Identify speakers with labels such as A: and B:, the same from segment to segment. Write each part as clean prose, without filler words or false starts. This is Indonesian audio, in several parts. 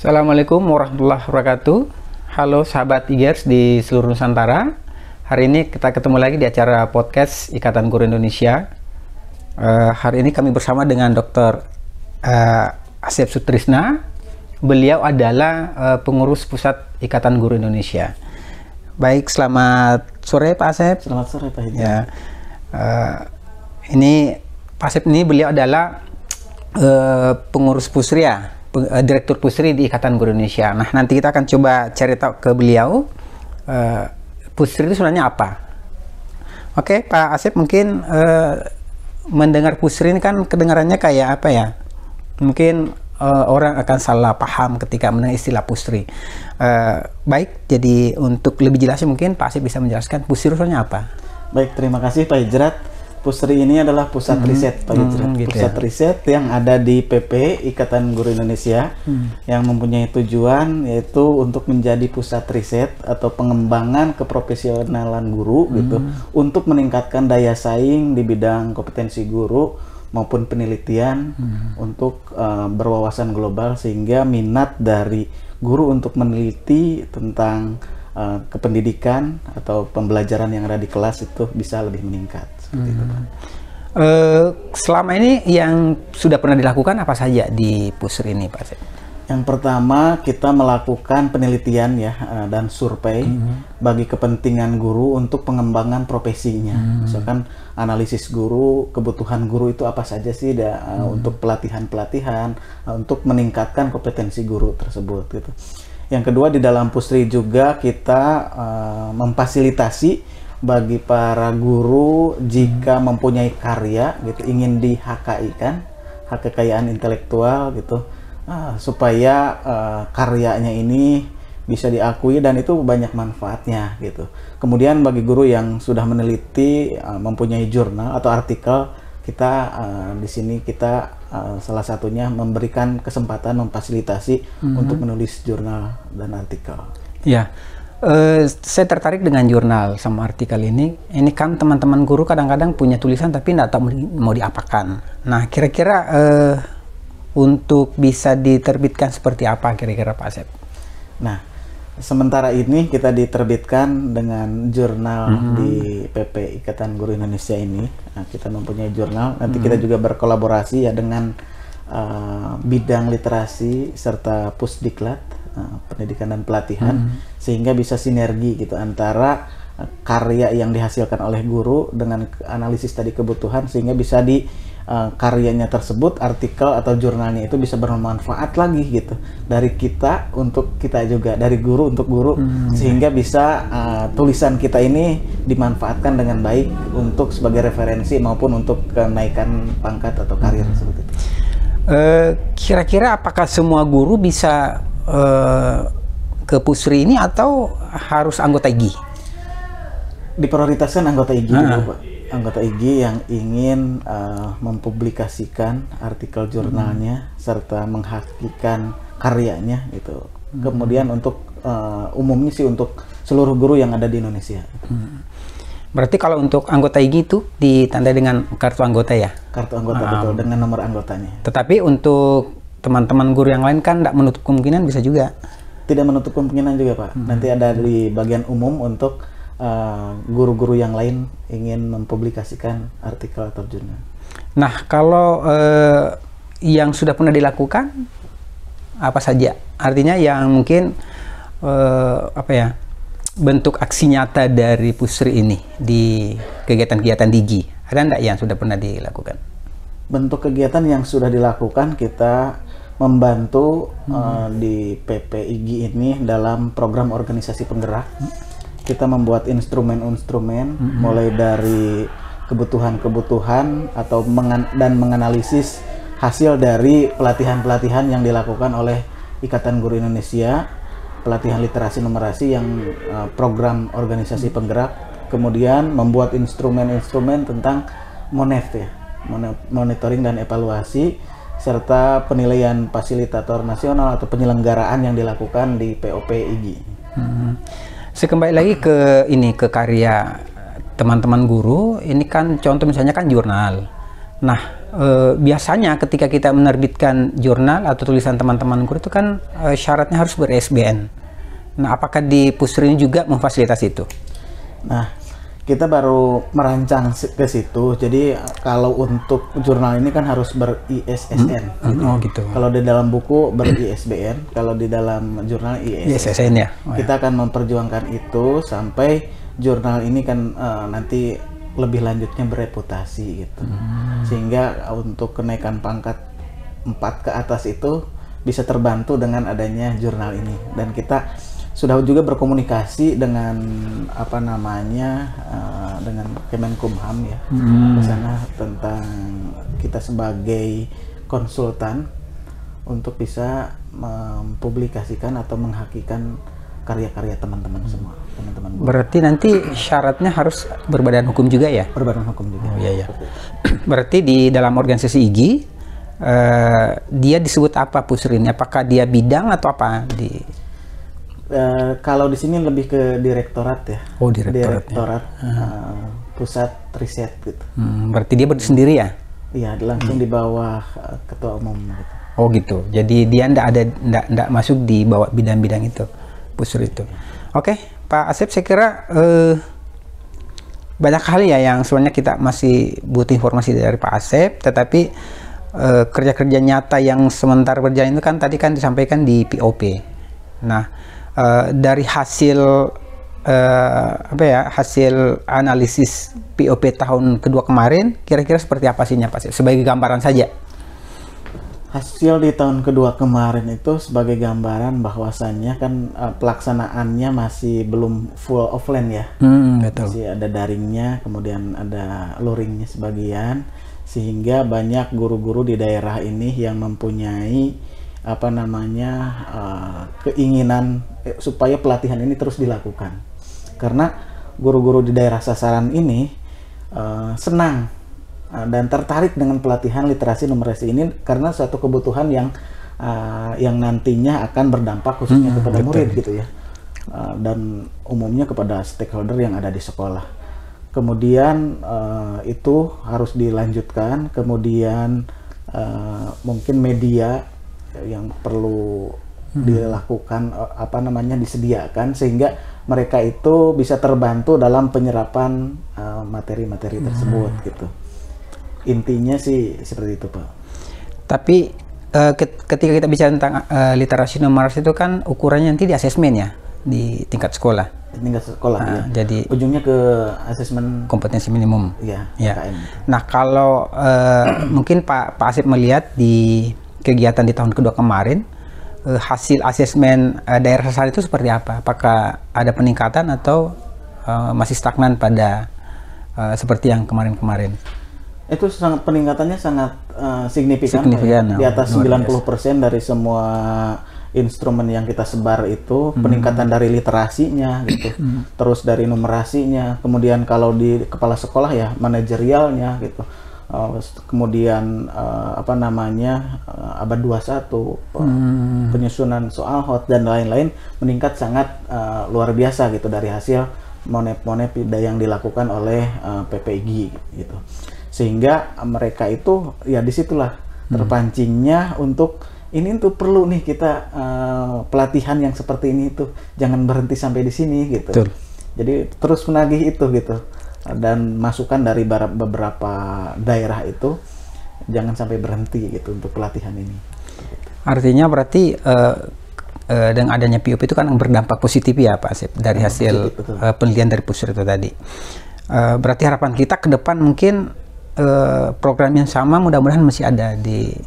A: Assalamualaikum warahmatullahi wabarakatuh. Halo sahabat IGERS di seluruh Nusantara. Hari ini kita ketemu lagi di acara podcast Ikatan Guru Indonesia. Hari ini kami bersama dengan Dr. Asep Sutrisna. Beliau adalah pengurus pusat Ikatan Guru Indonesia. Baik, selamat sore Pak Asep.
B: Selamat sore Pak Hidayat.
A: Ya, ini Pak Asep ini beliau adalah pengurus Pusria. Direktur Pusri di Ikatan Guru Indonesia. Nah, nanti kita akan coba cari tahu ke beliau Pusri itu sebenarnya apa. Oke, Pak Asep, mungkin mendengar Pusri ini kan kedengarannya kayak apa ya? Mungkin orang akan salah paham ketika mendengar istilah Pusri. Baik, jadi untuk lebih jelasnya mungkin Pak Asep bisa menjelaskan Pusri itu sebenarnya apa?
B: Baik, terima kasih Pak Hijrat. Pusri ini adalah pusat riset Pak Hijrat.
A: Gitu
B: Pusat riset yang ada di PP Ikatan Guru Indonesia yang mempunyai tujuan yaitu untuk menjadi pusat riset atau pengembangan keprofesionalan guru gitu untuk meningkatkan daya saing di bidang kompetensi guru maupun penelitian untuk berwawasan global sehingga minat dari guru untuk meneliti tentang kependidikan atau pembelajaran yang ada di kelas itu bisa lebih meningkat. Seperti itu, Pak.
A: Selama ini yang sudah pernah dilakukan apa saja di Pusri ini, Pak Asep?
B: Yang pertama kita melakukan penelitian ya dan survei bagi kepentingan guru untuk pengembangan profesinya. Misalkan analisis guru, kebutuhan guru itu apa saja sih untuk pelatihan-pelatihan untuk meningkatkan kompetensi guru tersebut gitu. Yang kedua, di dalam Pusri juga kita memfasilitasi bagi para guru jika mempunyai karya gitu, ingin di HKI kan, hak kekayaan intelektual gitu, supaya karyanya ini bisa diakui dan itu banyak manfaatnya gitu. Kemudian bagi guru yang sudah meneliti, mempunyai jurnal atau artikel, kita di sini kita salah satunya memberikan kesempatan memfasilitasi untuk menulis jurnal dan artikel.
A: Ya. Saya tertarik dengan jurnal sama artikel ini. Ini kan teman-teman guru kadang-kadang punya tulisan tapi nggak tahu mau diapakan. Nah, kira-kira untuk bisa diterbitkan seperti apa kira-kira Pak Asep?
B: Nah, sementara ini kita diterbitkan dengan jurnal di PP Ikatan Guru Indonesia ini. Nah, kita mempunyai jurnal. Nanti kita juga berkolaborasi ya dengan bidang literasi serta Pusdiklat. Pendidikan dan pelatihan sehingga bisa sinergi gitu antara karya yang dihasilkan oleh guru dengan analisis tadi kebutuhan sehingga bisa di karyanya tersebut, artikel atau jurnalnya itu bisa bermanfaat lagi gitu dari kita untuk kita juga, dari guru untuk guru sehingga bisa tulisan kita ini dimanfaatkan dengan baik untuk sebagai referensi maupun untuk kenaikan pangkat atau karir seperti itu.
A: Kira-kira apakah semua guru bisa ke Pusri ini atau harus anggota IGI?
B: Diprioritaskan anggota IGI dulu, Pak. Anggota IGI yang ingin mempublikasikan artikel jurnalnya serta menghakikan karyanya gitu. Kemudian untuk umumnya sih untuk seluruh guru yang ada di Indonesia.
A: Berarti kalau untuk anggota IGI itu ditandai dengan kartu anggota ya?
B: Kartu anggota betul, dengan nomor anggotanya.
A: Tetapi untuk teman-teman guru yang lain kan tidak menutup kemungkinan bisa juga.
B: Tidak menutup kemungkinan juga Pak. Nanti ada di bagian umum untuk guru-guru yang lain ingin mempublikasikan artikel atau jurnal.
A: Nah, kalau yang sudah pernah dilakukan apa saja? Artinya yang mungkin apa ya, bentuk aksi nyata dari Pusri ini di kegiatan-kegiatan di IGI. Ada enggak yang sudah pernah dilakukan? Bentuk
B: kegiatan yang sudah dilakukan, kita membantu di PP IGI ini dalam program organisasi penggerak. Kita membuat instrumen-instrumen mulai dari kebutuhan-kebutuhan atau dan menganalisis hasil dari pelatihan-pelatihan yang dilakukan oleh Ikatan Guru Indonesia, pelatihan literasi numerasi yang program organisasi penggerak, kemudian membuat instrumen-instrumen tentang MONEF ya, monitoring dan evaluasi, serta penilaian fasilitator nasional atau penyelenggaraan yang dilakukan di POP IGI.
A: Saya kembali lagi ke ini, ke karya teman-teman guru. Ini kan contoh misalnya kan jurnal. Nah, biasanya ketika kita menerbitkan jurnal atau tulisan teman-teman guru itu kan syaratnya harus ber-ISBN. Nah, apakah di Pusri ini juga memfasilitasi itu?
B: Nah, kita baru merancang ke situ. Jadi kalau untuk jurnal ini kan harus ber-ISSN.
A: Oh gitu.
B: Kalau di dalam buku ber-ISBN, kalau di dalam jurnal ISSN.
A: Ya. Oh,
B: kita akan memperjuangkan itu sampai jurnal ini kan nanti lebih lanjutnya bereputasi gitu. Sehingga untuk kenaikan pangkat 4 ke atas itu bisa terbantu dengan adanya jurnal ini. Dan kita sudah juga berkomunikasi dengan dengan Kemenkumham ya, di sana tentang kita sebagai konsultan untuk bisa mempublikasikan atau menghakikan karya-karya teman-teman semua, teman-teman.
A: Berarti nanti syaratnya harus berbadan hukum juga ya?
B: Berbadan hukum juga.
A: Oh iya. Berarti di dalam organisasi IGI dia disebut apa Pusri ini? Apakah dia bidang atau apa di?
B: Kalau di sini lebih ke direktorat ya.
A: Oh, direktorat.
B: Pusat riset gitu.
A: Berarti dia sendiri ya?
B: Iya, langsung di bawah ketua umum gitu.
A: Oh gitu. Jadi dia ndak masuk di bawah bidang-bidang itu, Pusri itu. Oke, Pak Asep, saya kira banyak hal ya yang sebenarnya kita masih butuh informasi dari Pak Asep, tetapi kerja-kerja nyata yang sementara berjalan itu kan tadi kan disampaikan di POP. Nah, dari hasil hasil analisis POP tahun kedua kemarin, kira-kira seperti apa sihnya Pak? Sebagai gambaran saja.
B: Hasil di tahun kedua kemarin itu sebagai gambaran bahwasannya kan pelaksanaannya masih belum full offline ya.
A: Betul.
B: Masih ada daringnya, kemudian ada luringnya sebagian, sehingga banyak guru-guru di daerah ini yang mempunyai keinginan supaya pelatihan ini terus dilakukan, karena guru-guru di daerah sasaran ini senang dan tertarik dengan pelatihan literasi numerasi ini karena suatu kebutuhan yang nantinya akan berdampak khususnya kepada murid gitu ya, dan umumnya kepada stakeholder yang ada di sekolah. Kemudian itu harus dilanjutkan, kemudian mungkin media yang perlu dilakukan disediakan sehingga mereka itu bisa terbantu dalam penyerapan materi-materi tersebut gitu. Intinya sih seperti itu, Pak.
A: Tapi ketika kita bicara tentang literasi numerasi itu kan ukurannya nanti di asesmen ya, di tingkat sekolah.
B: Di tingkat sekolah ya.
A: Jadi
B: ujungnya ke asesmen
A: kompetensi minimum.
B: Iya.
A: Nah, kalau mungkin Pak Asep melihat di kegiatan di tahun kedua kemarin, hasil asesmen daerah sasaran itu seperti apa? Apakah ada peningkatan atau masih stagnan pada seperti yang kemarin-kemarin?
B: Itu peningkatannya sangat signifikan ya. Di atas 90% dari semua instrumen yang kita sebar itu peningkatan dari literasinya gitu. Terus dari numerasinya, kemudian kalau di kepala sekolah ya manajerialnya gitu. Kemudian abad 21, penyusunan soal hot dan lain-lain meningkat sangat luar biasa gitu dari hasil monep-monep yang dilakukan oleh PPIGI gitu. Sehingga mereka itu ya disitulah terpancingnya untuk ini tuh perlu nih kita pelatihan yang seperti ini tuh jangan berhenti sampai di sini gitu. Betul. Jadi terus menagih itu gitu. Dan masukan dari beberapa daerah itu jangan sampai berhenti gitu untuk pelatihan ini. Artinya
A: berarti dengan adanya POP itu kan berdampak positif ya Pak Asep dari hasil penelitian dari Pusri itu tadi. Berarti harapan kita ke depan mungkin program yang sama mudah-mudahan masih ada di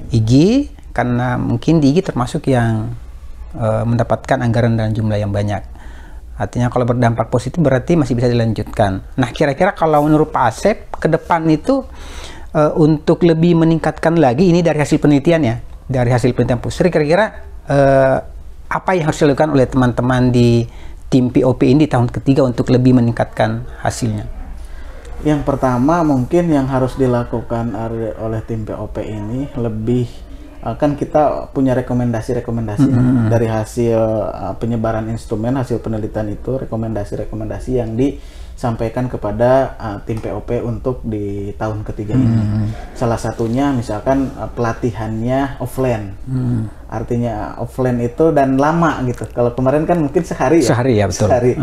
A: IGI, karena mungkin di IGI termasuk yang mendapatkan anggaran dan jumlah yang banyak. Artinya kalau berdampak positif berarti masih bisa dilanjutkan. Nah, kira-kira kalau menurut Pak Asep ke depan itu untuk lebih meningkatkan lagi ini dari hasil penelitian ya, dari hasil penelitian Pusri, kira-kira apa yang harus dilakukan oleh teman-teman di tim POP ini di tahun ketiga untuk lebih meningkatkan hasilnya?
B: Yang pertama mungkin yang harus dilakukan oleh tim POP ini lebih kan kita punya rekomendasi-rekomendasi dari hasil penyebaran instrumen, hasil penelitian itu, rekomendasi-rekomendasi yang disampaikan kepada tim POP untuk di tahun ketiga ini. Salah satunya misalkan pelatihannya offline. Artinya offline itu dan lama gitu. Kalau kemarin kan mungkin sehari ya.
A: Sehari ya, betul.
B: Sehari.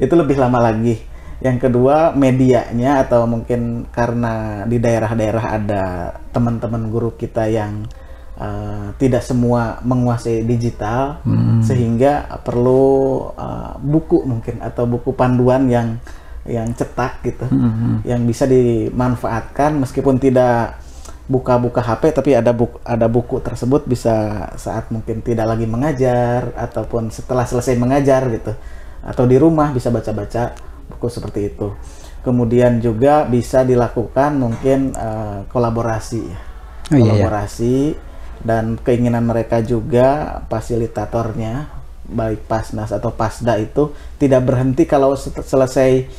B: Itu lebih lama lagi. Yang kedua, medianya, atau mungkin karena di daerah-daerah ada teman-teman guru kita yang tidak semua menguasai digital, sehingga perlu buku mungkin, atau buku panduan yang cetak gitu, yang bisa dimanfaatkan meskipun tidak buka-buka HP, tapi ada buku tersebut bisa saat mungkin tidak lagi mengajar, ataupun setelah selesai mengajar gitu, atau di rumah bisa baca-baca buku seperti itu. Kemudian juga bisa dilakukan mungkin kolaborasi, kolaborasi. Dan keinginan mereka juga fasilitatornya, baik Pasnas atau Pasda, itu tidak berhenti kalau selesai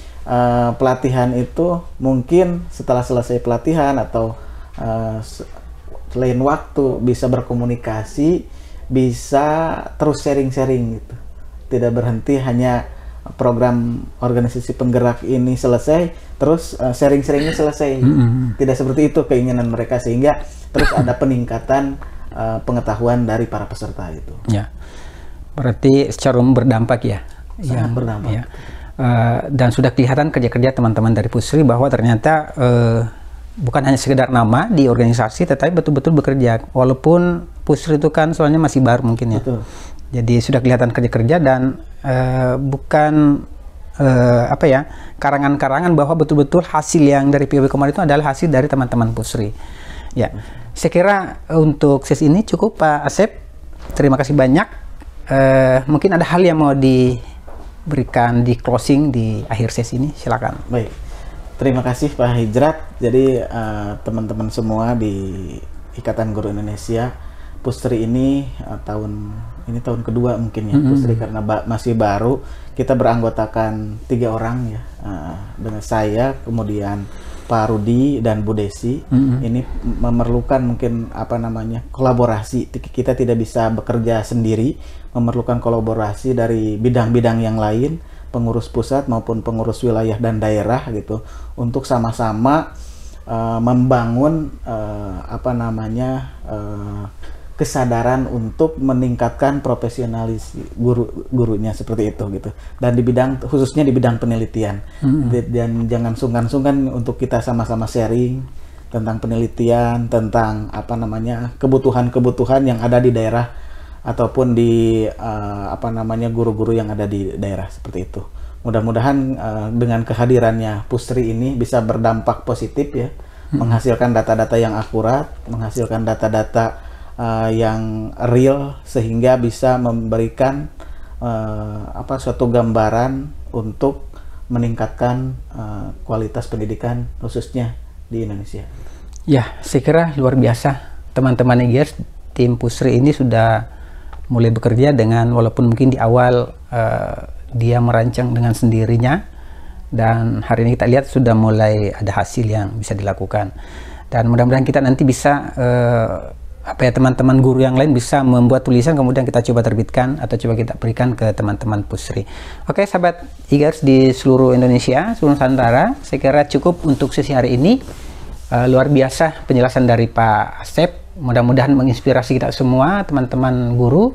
B: pelatihan itu, mungkin setelah selesai pelatihan atau lain waktu bisa berkomunikasi, bisa terus sharing-sharing gitu. Tidak berhenti hanya program organisasi penggerak ini selesai, terus sharing-sharingnya selesai. Tidak seperti itu keinginan mereka, sehingga terus ada peningkatan pengetahuan dari para peserta itu.
A: Ya, berarti secara umum berdampak ya.
B: Sangat berdampak.
A: Ya. Dan sudah kelihatan kerja-kerja teman-teman dari Pusri bahwa ternyata bukan hanya sekedar nama di organisasi, tetapi betul-betul bekerja. Walaupun Pusri itu kan soalnya masih baru mungkin ya.
B: Betul.
A: Jadi sudah kelihatan kerja-kerja dan bukan karangan-karangan, bahwa betul-betul hasil yang dari POP kemarin itu adalah hasil dari teman-teman Pusri. Ya, saya kira untuk sesi ini cukup Pak Asep. Terima kasih banyak. Mungkin ada hal yang mau diberikan di closing di akhir sesi ini, silakan.
B: Baik, terima kasih Pak Hijrat. Jadi teman-teman semua di Ikatan Guru Indonesia, Pusri ini tahun kedua mungkin ya, Pusri karena masih baru. Kita beranggotakan 3 orang ya, dengan saya, kemudian Pak Rudi dan Bu Desi. Ini memerlukan mungkin kolaborasi. Kita tidak bisa bekerja sendiri, memerlukan kolaborasi dari bidang-bidang yang lain, pengurus pusat maupun pengurus wilayah dan daerah gitu, untuk sama-sama membangun kesadaran untuk meningkatkan profesionalis gurunya seperti itu gitu. Dan khususnya di bidang penelitian. Dan jangan sungkan-sungkan untuk kita sama-sama sharing tentang penelitian, tentang kebutuhan-kebutuhan yang ada di daerah, ataupun di guru-guru yang ada di daerah seperti itu. Mudah-mudahan dengan kehadirannya Pusri ini bisa berdampak positif ya, menghasilkan data-data yang akurat, menghasilkan data-data yang real, sehingga bisa memberikan suatu gambaran untuk meningkatkan kualitas pendidikan khususnya di Indonesia.
A: Ya, saya kira luar biasa teman-teman IGERS, tim Pusri ini sudah mulai bekerja dengan, walaupun mungkin di awal dia merancang dengan sendirinya, dan hari ini kita lihat sudah mulai ada hasil yang bisa dilakukan. Dan mudah-mudahan kita nanti bisa teman-teman guru yang lain bisa membuat tulisan, kemudian kita coba terbitkan atau coba kita berikan ke teman-teman Pusri. Oke, sahabat IGERS di seluruh Indonesia, seluruh Nusantara, saya kira cukup untuk sesi hari ini. Luar biasa penjelasan dari Pak Asep, mudah-mudahan menginspirasi kita semua, teman-teman guru.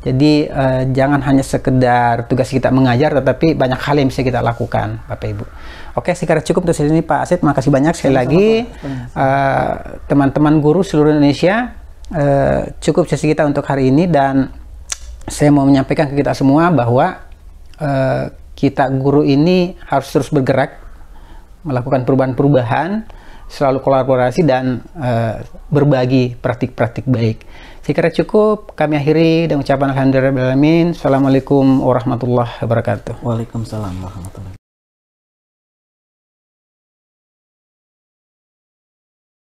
A: Jadi jangan hanya sekedar tugas kita mengajar, tetapi banyak hal yang bisa kita lakukan, Bapak Ibu. Oke, saya kira cukup untuk sesi ini Pak Asep. Terima kasih banyak sekali lagi teman-teman guru seluruh Indonesia. Cukup sesi kita untuk hari ini, dan saya mau menyampaikan ke kita semua bahwa kita guru ini harus terus bergerak, melakukan perubahan-perubahan, selalu kolaborasi dan berbagi praktik-praktik baik. Saya kira cukup, kami akhiri dengan ucapan alhamdulillahirabbil alamin. Assalamualaikum warahmatullahi wabarakatuh.
B: Waalaikumsalam warahmatullahi wabarakatuh.